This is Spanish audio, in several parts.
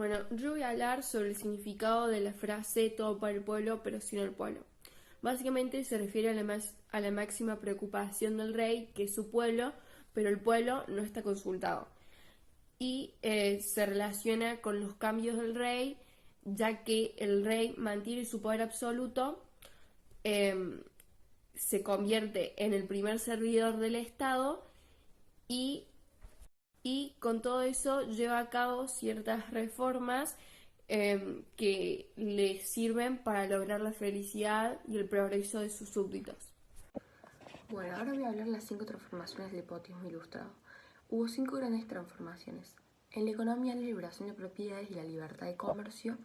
Bueno, yo voy a hablar sobre el significado de la frase todo para el pueblo, pero sin el pueblo. Básicamente se refiere a la máxima preocupación del rey, que es su pueblo, pero el pueblo no está consultado. Y se relaciona con los cambios del rey, ya que el rey mantiene su poder absoluto, eh, se convierte en el primer servidor del Estado y con todo eso lleva a cabo ciertas reformas que le sirven para lograr la felicidad y el progreso de sus súbditos. Bueno, ahora voy a hablar de las 5 transformaciones del hipotismo ilustrado. Hubo 5 grandes transformaciones. En la economía, la liberación de propiedades y la libertad de comercio.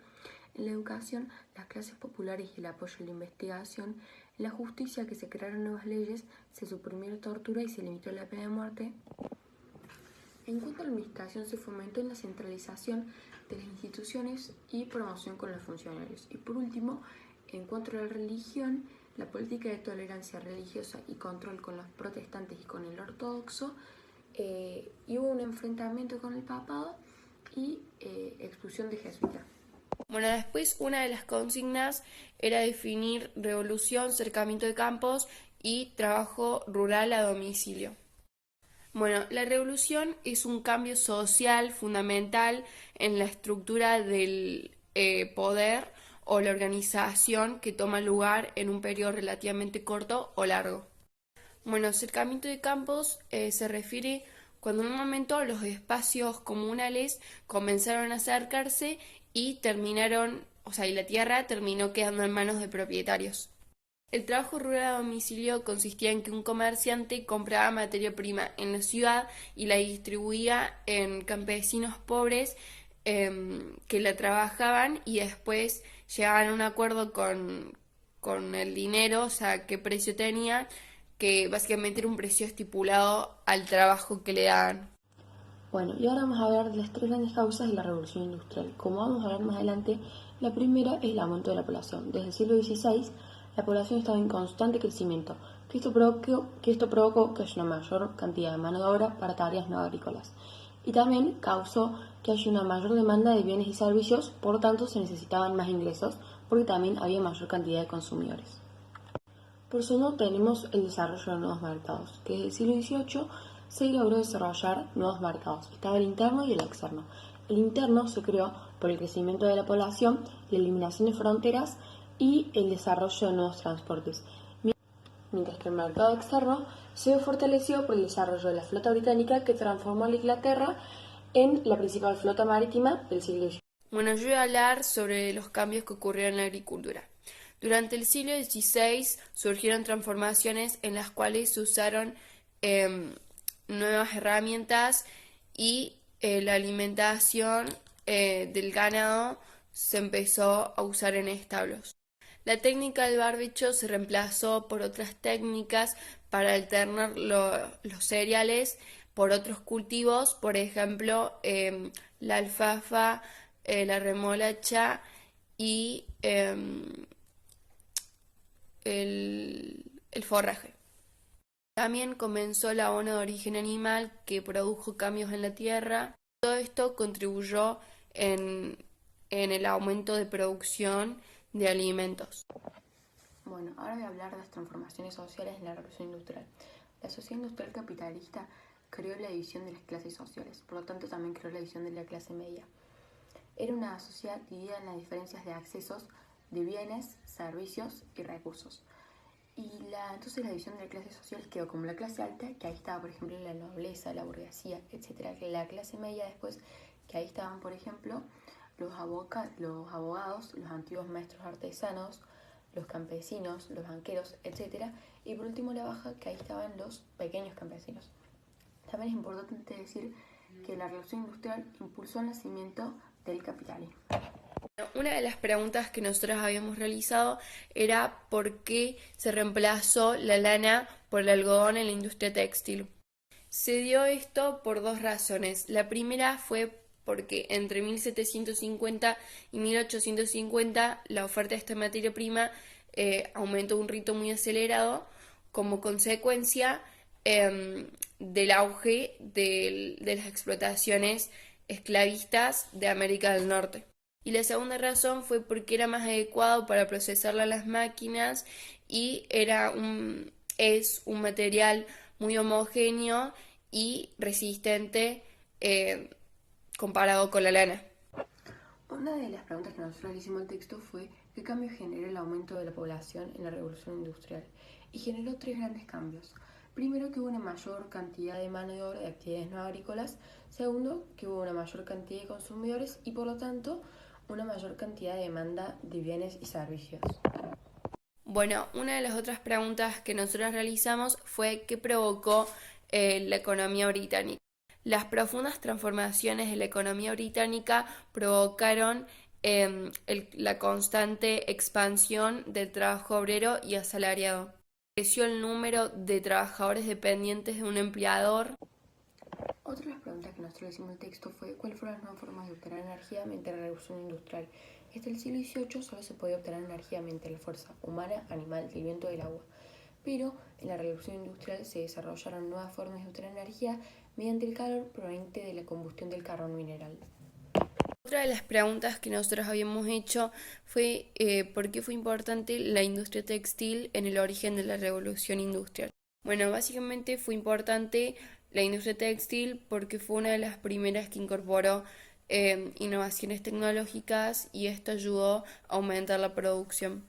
En la educación, las clases populares y el apoyo a la investigación. En la justicia, que se crearon nuevas leyes, se suprimió la tortura y se limitó la pena de muerte. En cuanto a la administración, se fomentó en la centralización de las instituciones y promoción con los funcionarios. Y por último, en cuanto a la religión, la política de tolerancia religiosa y control con los protestantes y con el ortodoxo, y hubo un enfrentamiento con el papado y expulsión de jesuitas. Bueno, después una de las consignas era definir revolución, cercamiento de campos y trabajo rural a domicilio. Bueno, la revolución es un cambio social fundamental en la estructura del poder o la organización que toma lugar en un periodo relativamente corto o largo. Bueno, cercamiento de campos se refiere cuando en un momento los espacios comunales comenzaron a acercarse y terminaron, o sea, y la tierra terminó quedando en manos de propietarios. El trabajo rural a domicilio consistía en que un comerciante compraba materia prima en la ciudad y la distribuía en campesinos pobres que la trabajaban y después llegaban a un acuerdo con el dinero, o sea, qué precio tenía, que básicamente era un precio estipulado al trabajo que le daban. Bueno, y ahora vamos a hablar de las 3 grandes causas de la revolución industrial. Como vamos a hablar más adelante, la primera es el aumento de la población. Desde el siglo XVI, la población estaba en constante crecimiento, que esto provocó que haya una mayor cantidad de mano de obra para tareas no agrícolas. Y también causó que haya una mayor demanda de bienes y servicios, por tanto se necesitaban más ingresos, porque también había mayor cantidad de consumidores. Por eso no tenemos el desarrollo de nuevos mercados, que desde el siglo XVIII se logró desarrollar nuevos mercados. Estaba el interno y el externo. El interno se creó por el crecimiento de la población, la eliminación de fronteras y el desarrollo de nuevos transportes, mientras que el mercado externo se vio fortalecido por el desarrollo de la flota británica que transformó a la Inglaterra en la principal flota marítima del siglo XIX. Bueno, yo voy a hablar sobre los cambios que ocurrieron en la agricultura. Durante el siglo XVI surgieron transformaciones en las cuales se usaron em, nuevas herramientas y la alimentación del ganado se empezó a usar en establos. La técnica del barbecho se reemplazó por otras técnicas para alternar los cereales por otros cultivos, por ejemplo, la alfafa, la remolacha y el forraje. También comenzó la abono de origen animal que produjo cambios en la tierra. Todo esto contribuyó en, en el aumento de producción de alimentos. Bueno, ahora voy a hablar de las transformaciones sociales en la revolución industrial. La sociedad industrial capitalista creó la división de las clases sociales, por lo tanto también creó la división de la clase media. Era una sociedad dividida en las diferencias de accesos de bienes, servicios y recursos. Y entonces la división de las clases sociales quedó como la clase alta, que ahí estaba, por ejemplo, la nobleza, la burguesía, etc. La clase media después, que ahí estaban, por ejemplo, los abogados, los antiguos maestros artesanos, los campesinos, los banqueros, etc. Y por último la baja, que ahí estaban los pequeños campesinos. También es importante decir que la revolución industrial impulsó el nacimiento del capitalismo. Una de las preguntas que nosotros habíamos realizado era por qué se reemplazó la lana por el algodón en la industria textil. Se dio esto por dos razones. La primera fue porque entre 1750 y 1850 la oferta de esta materia prima aumentó a un ritmo muy acelerado como consecuencia del auge de las explotaciones esclavistas de América del Norte. Y la segunda razón fue porque era más adecuado para procesarla las máquinas y es un material muy homogéneo y resistente comparado con la lana. Una de las preguntas que nosotros le hicimos al texto fue ¿qué cambio generó el aumento de la población en la revolución industrial? Y generó tres grandes cambios. Primero, que hubo una mayor cantidad de mano de obra de actividades no agrícolas. Segundo, que hubo una mayor cantidad de consumidores y por lo tanto una mayor cantidad de demanda de bienes y servicios. Bueno, una de las otras preguntas que nosotros realizamos fue ¿qué provocó la economía británica? Las profundas transformaciones de la economía británica provocaron la constante expansión del trabajo obrero y asalariado. Creció el número de trabajadores dependientes de un empleador. Otra de las preguntas que nosotros le hicimos al texto fue ¿cuáles fueron las nuevas formas de obtener energía mediante la revolución industrial? Hasta el siglo XVIII solo se podía obtener energía mediante la fuerza humana, animal, del viento y del agua. Pero en la revolución industrial se desarrollaron nuevas formas de obtener energía mediante el calor proveniente de la combustión del carbón mineral. Otra de las preguntas que nosotros habíamos hecho fue ¿por qué fue importante la industria textil en el origen de la revolución industrial? Bueno, básicamente fue importante la industria textil porque fue una de las primeras que incorporó innovaciones tecnológicas y esto ayudó a aumentar la producción.